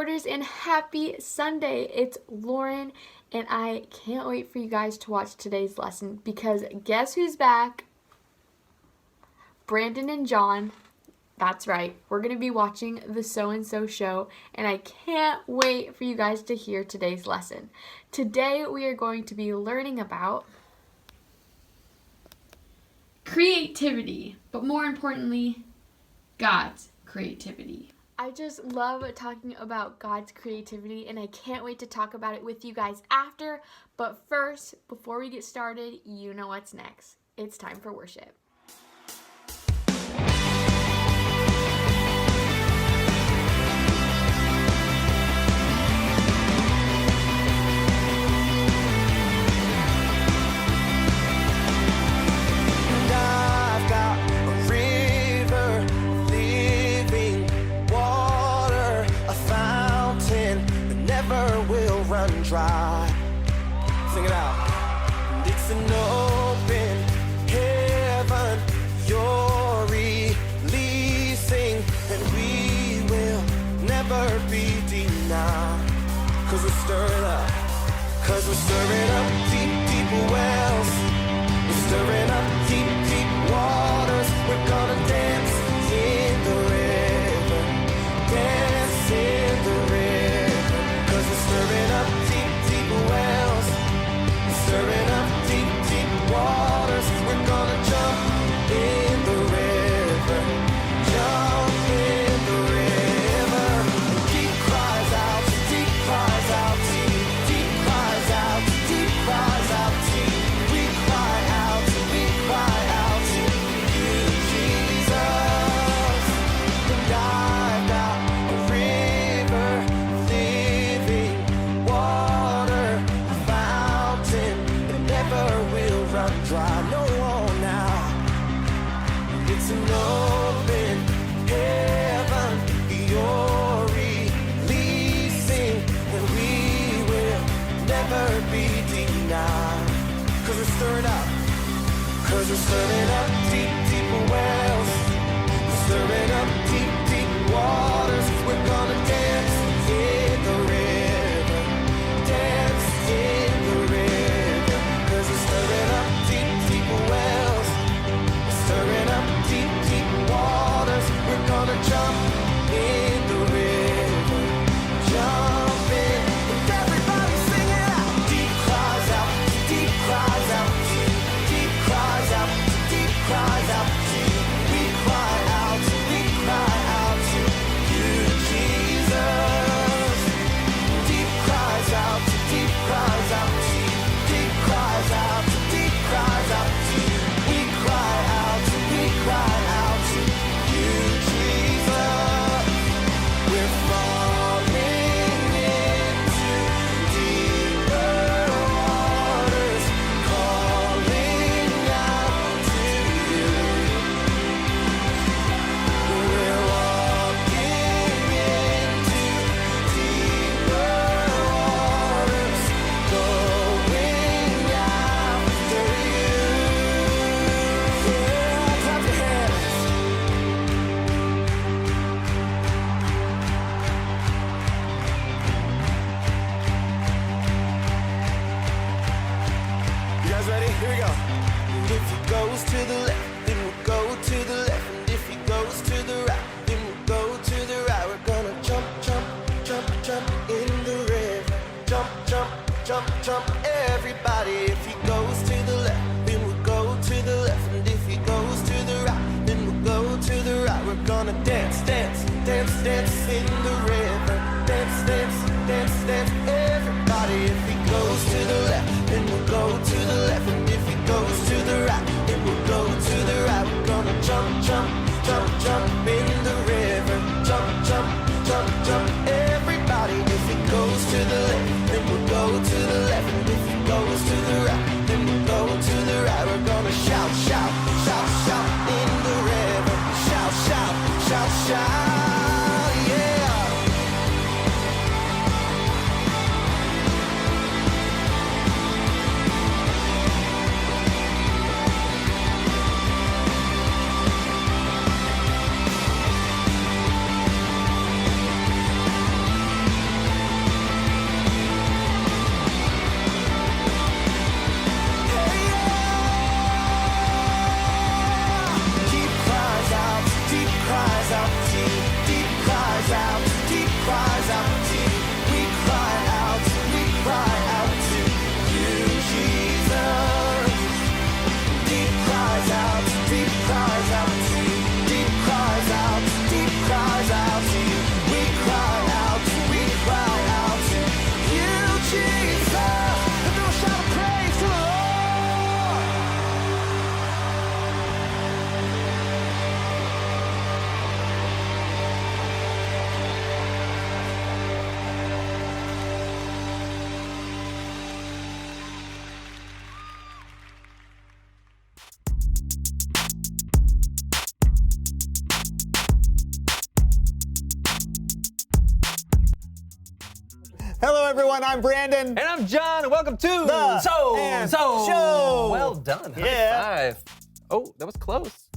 supporters, and happy Sunday. It's Lauren, and I can't wait for you guys to watch today's lesson because guess who's back? Brandon and John. That's right. We're going to be watching the So and So Show, and I can't wait for you guys to hear today's lesson. Today we are going to be learning about creativity, but more importantly, God's creativity. I just love talking about God's creativity, and I can't wait to talk about it with you guys after. But first, before we get started, you know what's next. It's time for worship. Dry. Sing it out. It's an open heaven you're releasing, and we will never be denied. Cause we're stirring up. Cause we're stirring up deep, deep wells. We're stirring up deep, deep waters. We're gonna dance in the river. Dance in the river. Cause we're stirring up wells, stirring up deep, deep waters. We're gonna jump in the river, jump in the river. And deep cries out, deep cries out, deep cries out, deep cries out, we cry out, we cry out to you, Jesus. And I've got a river of living water, will run dry, no more now. It's an open heaven you're releasing, and we will never be denied. Cause we're stirring up. Cause we're stirring up deep, deep wells. We're stirring up deep, deep waters. We're gonna dance in the river. Dance in the river. Cause we're stirring up deep, deep wells. We're stirring up deep, deep waters. We're gonna jump in the river. Jump in. And everybody sing it out. Deep cries out, deep cries out, deep cries out, deep cries out. We cry out to you, Jesus. Deep cries out, deep cries out. Deep cries out, deep cries out. We cry out to you, Jesus. We're falling into deeper waters, calling out to you. We're walking into deeper waters, going after you. Yeah, clap your hands. You guys ready? Here we go. And if he goes to the left, then we'll go to the left. And if he goes to the right, then we'll go to the right. We're gonna jump, jump, jump, jump in the river. Jump, jump, jump, jump, everybody. If he goes to the left, then we'll go to the left. And if he goes to the right, then we'll go to the right. We're gonna dance, dance, dance, dance in the river. Dance, dance, dance, dance, everybody. If he goes to the left, then we'll go to the left. And if he goes to the right, then we'll go to the right. We're gonna jump, jump, jump, jump in the river. Jump, jump, jump, jump, everybody. If he goes to the left, then we'll go to the left. And if he goes to the right, then we'll go to the right. We're gonna shout, shout, shout, shout in the river. Shout, shout, shout, shout, yeah. Hello, everyone. I'm Brandon. And I'm John, and welcome to The and Show. Well done. Yeah. High five. Oh, that was close.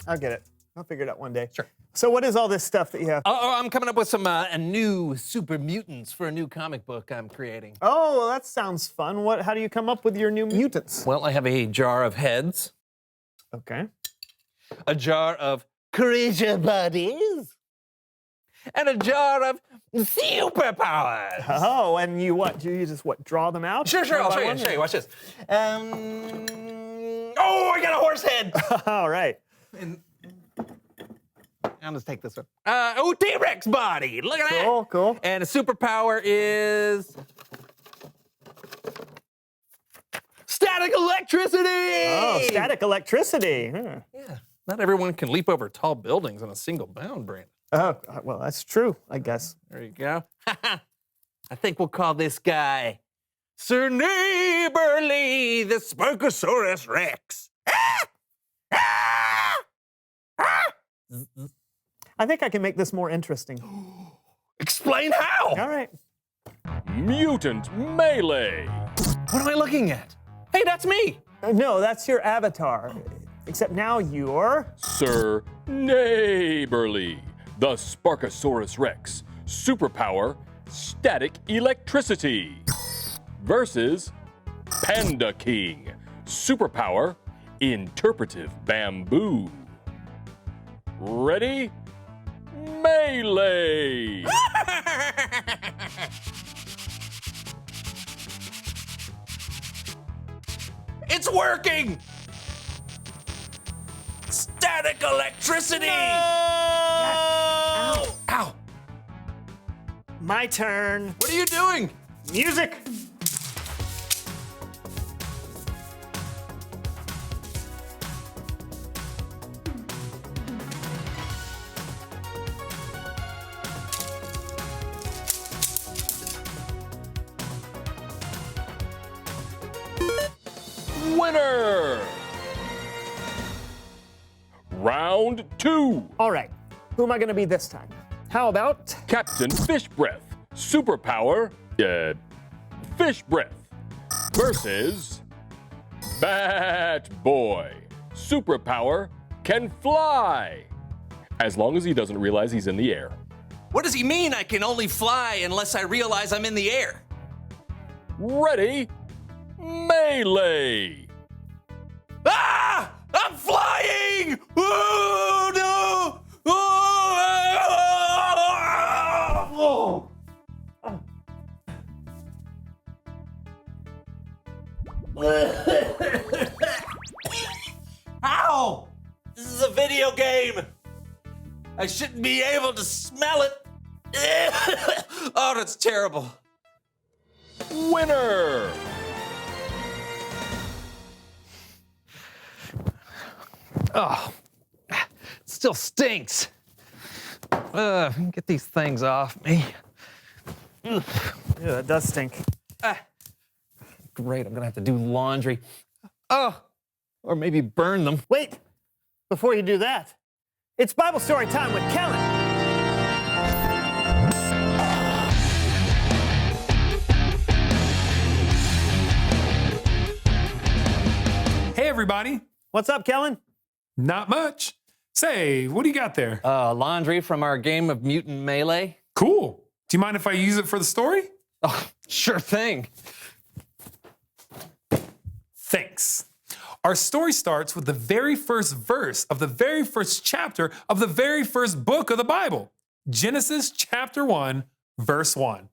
I'll get it. I'll figure it out one day. Sure. So what is all this stuff that you have? I'm coming up with some new super mutants for a new comic book I'm creating. Oh, well, that sounds fun. How do you come up with your new mutants? Well, I have a jar of heads, Okay. a jar of creature bodies, and a jar of superpowers. Oh, and you what? Do you just draw them out? Sure, One I'll by show you. one? Show you. Watch this. Oh, I got a horse head. All right. And I'll just take this one. T-Rex body. Look at that. Cool, cool. And a superpower is static electricity. Oh, static electricity. Huh. Yeah. Not everyone can leap over tall buildings in a single bound, Brandon. Oh, well, that's true, I guess. There you go. I think we'll call this guy Sir Neighborly, the Sparkosaurus Rex. I think I can make this more interesting. Explain how. All right. Mutant Melee. What am I looking at? Hey, that's me. No, that's your avatar. Except now you're... Sir Neighborly, the Sparkosaurus Rex. Superpower, static electricity. Versus Panda King. Superpower, interpretive bamboo. Ready? Melee! It's working! Static electricity! Ow! Ow! My turn. What are you doing? Music! Winner! Round 2. All right. Who am I going to be this time? How about... Captain Fish Breath. Superpower, Fish Breath. Versus Bat Boy. Superpower, can fly. As long as he doesn't realize he's in the air. What does he mean I can only fly unless I realize I'm in the air? Ready? Melee! Ah! I'm flying! Oh, no! Oh! Ow! This is a video game. I shouldn't be able to smell it. Oh, that's terrible. Winner! Oh, it still stinks. Get these things off me. Yeah, that does stink. Great, I'm gonna have to do laundry. Oh, or maybe burn them. Wait, before you do that, it's Bible story time with Kellen. Hey, everybody. What's up, Kellen? Not much. Say, what do you got there? Laundry from our game of Mutant Melee. Cool. Do you mind if I use it for the story? Oh, sure thing. Thanks. Our story starts with the very first verse of the very first chapter of the very first book of the Bible, Genesis chapter 1, verse 1.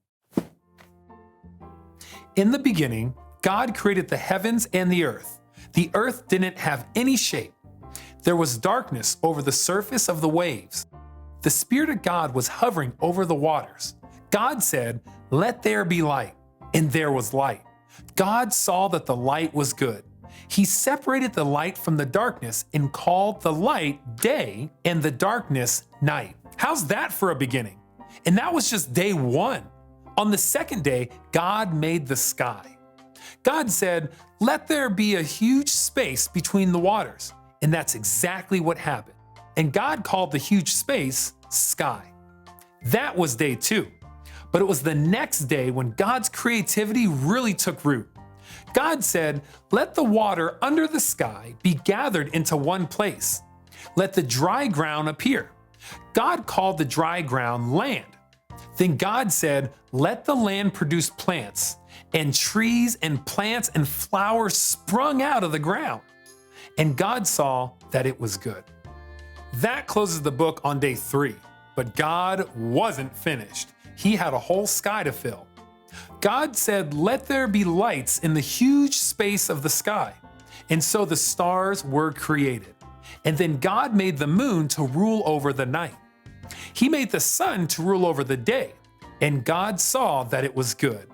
In the beginning, God created the heavens and the earth. The earth didn't have any shape. There was darkness over the surface of the waves. The Spirit of God was hovering over the waters. God said, "Let there be light," and there was light. God saw that the light was good. He separated the light from the darkness and called the light day and the darkness night. How's that for a beginning? And that was just day one. On the second day, God made the sky. God said, "Let there be a huge space between the waters." And that's exactly what happened. And God called the huge space sky. That was day two. But it was the next day when God's creativity really took root. God said, "Let the water under the sky be gathered into one place. Let the dry ground appear." God called the dry ground land. Then God said, "Let the land produce plants," and trees and plants and flowers sprung out of the ground. And God saw that it was good. That closes the book on day 3, but God wasn't finished. He had a whole sky to fill. God said, "Let there be lights in the huge space of the sky." And so the stars were created. And then God made the moon to rule over the night. He made the sun to rule over the day. And God saw that it was good.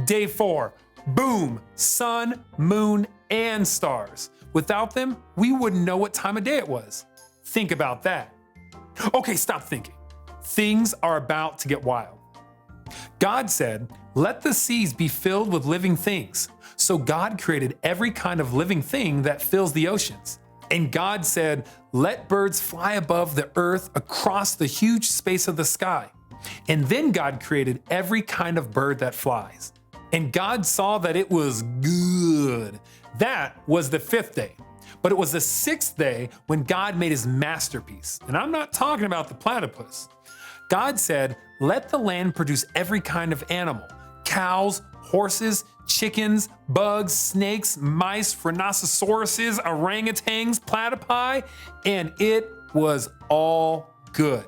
Day 4, boom, sun, moon, and stars. Without them, we wouldn't know what time of day it was. Think about that. Okay, stop thinking. Things are about to get wild. God said, "Let the seas be filled with living things." So God created every kind of living thing that fills the oceans. And God said, "Let birds fly above the earth across the huge space of the sky." And then God created every kind of bird that flies. And God saw that it was good. That was the 5th day. But it was the 6th day when God made his masterpiece. And I'm not talking about the platypus. God said, "Let the land produce every kind of animal: cows, horses, chickens, bugs, snakes, mice, rhinoceroses, orangutans, platypi," and it was all good.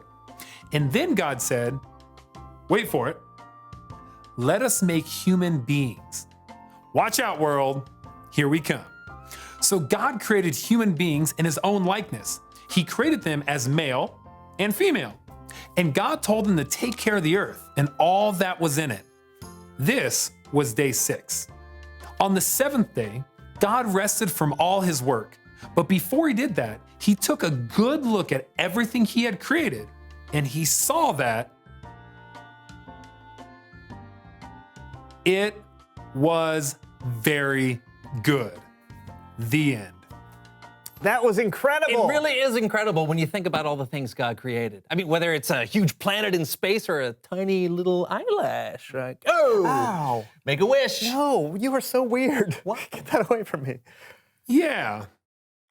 And then God said, wait for it, "Let us make human beings." Watch out, world. Here we come. So God created human beings in his own likeness. He created them as male and female. And God told them to take care of the earth and all that was in it. This was day 6. On the 7th day, God rested from all his work. But before he did that, he took a good look at everything he had created, and he saw that it was very good. The end. That was incredible. It really is incredible when you think about all the things God created. I mean, whether it's a huge planet in space or a tiny little eyelash. Like, oh, Ow. make a wish. No, you are so weird. What? Get that away from me. Yeah,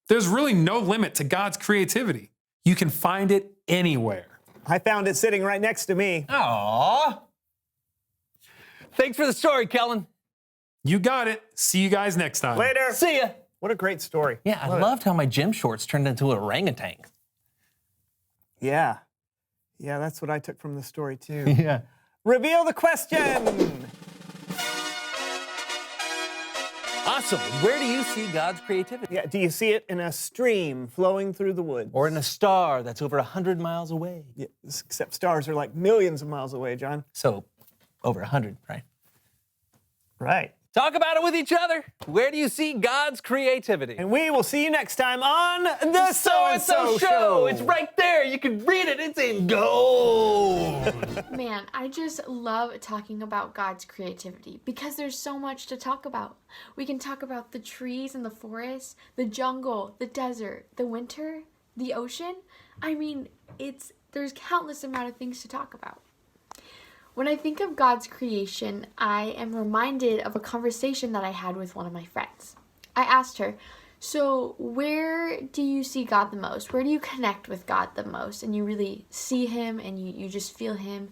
there's really no limit to God's creativity. You can find it anywhere. I found it sitting right next to me. Aww. Thanks for the story, Kellen. You got it. See you guys next time. Later. See ya. What a great story. Yeah, I Love it. loved how my gym shorts turned into an orangutan. Yeah. Yeah, that's what I took from the story too. Yeah. Reveal the question. Awesome. Where do you see God's creativity? Yeah, do you see it in a stream flowing through the woods? Or in a star that's over 100 miles away? Yeah, except stars are like millions of miles away, John. So, over 100, right? Right. Talk about it with each other. Where do you see God's creativity? And we will see you next time on the So-and-so Show. It's right there. You can read it. It's in gold. Man, I just love talking about God's creativity because there's so much to talk about. We can talk about the trees and the forest, the jungle, the desert, the winter, the ocean. I mean, there's countless amount of things to talk about. When I think of God's creation, I am reminded of a conversation that I had with one of my friends. I asked her, so where do you see God the most? Where do you connect with God the most? And you really see him and you just feel him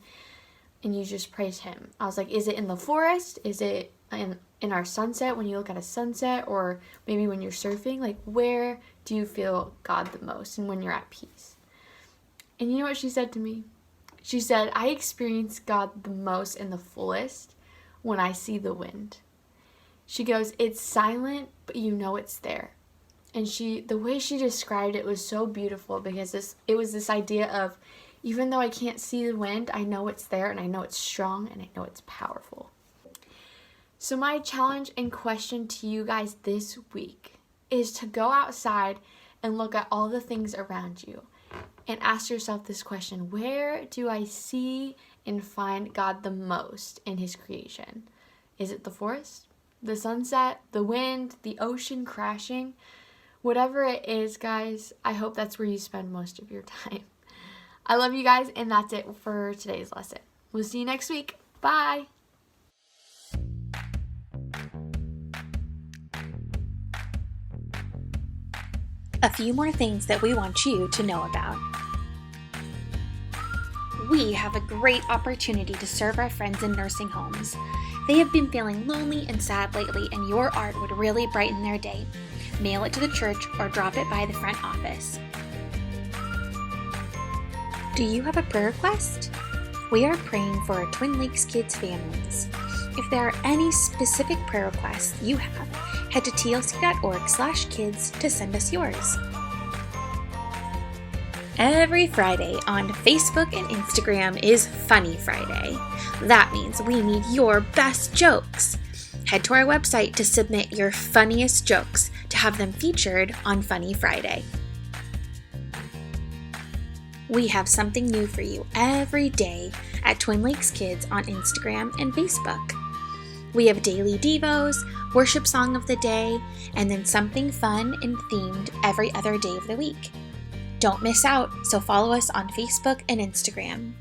and you just praise him. I was like, is it in the forest? Is it in our sunset when you look at a sunset? Or maybe when you're surfing? Like, where do you feel God the most and when you're at peace? And you know what she said to me? She said, I experience God the most and the fullest when I see the wind. She goes, it's silent, but you know it's there. And the way she described it was so beautiful because it was this idea of, even though I can't see the wind, I know it's there and I know it's strong and I know it's powerful. So my challenge and question to you guys this week is to go outside and look at all the things around you. And ask yourself this question, where do I see and find God the most in his creation? Is it the forest, the sunset, the wind, the ocean crashing? Whatever it is, guys, I hope that's where you spend most of your time. I love you guys, and that's it for today's lesson. We'll see you next week. Bye. A few more things that we want you to know about. We have a great opportunity to serve our friends in nursing homes. They have been feeling lonely and sad lately, and your art would really brighten their day. Mail it to the church or drop it by the front office. Do you have a prayer request? We are praying for our Twin Lakes Kids families. If there are any specific prayer requests you have, head to tlc.org/kids to send us yours. Every Friday on Facebook and Instagram is Funny Friday. That means we need your best jokes. Head to our website to submit your funniest jokes to have them featured on Funny Friday. We have something new for you every day at Twin Lakes Kids on Instagram and Facebook. We have daily devos, worship song of the day, and then something fun and themed every other day of the week. Don't miss out, so follow us on Facebook and Instagram.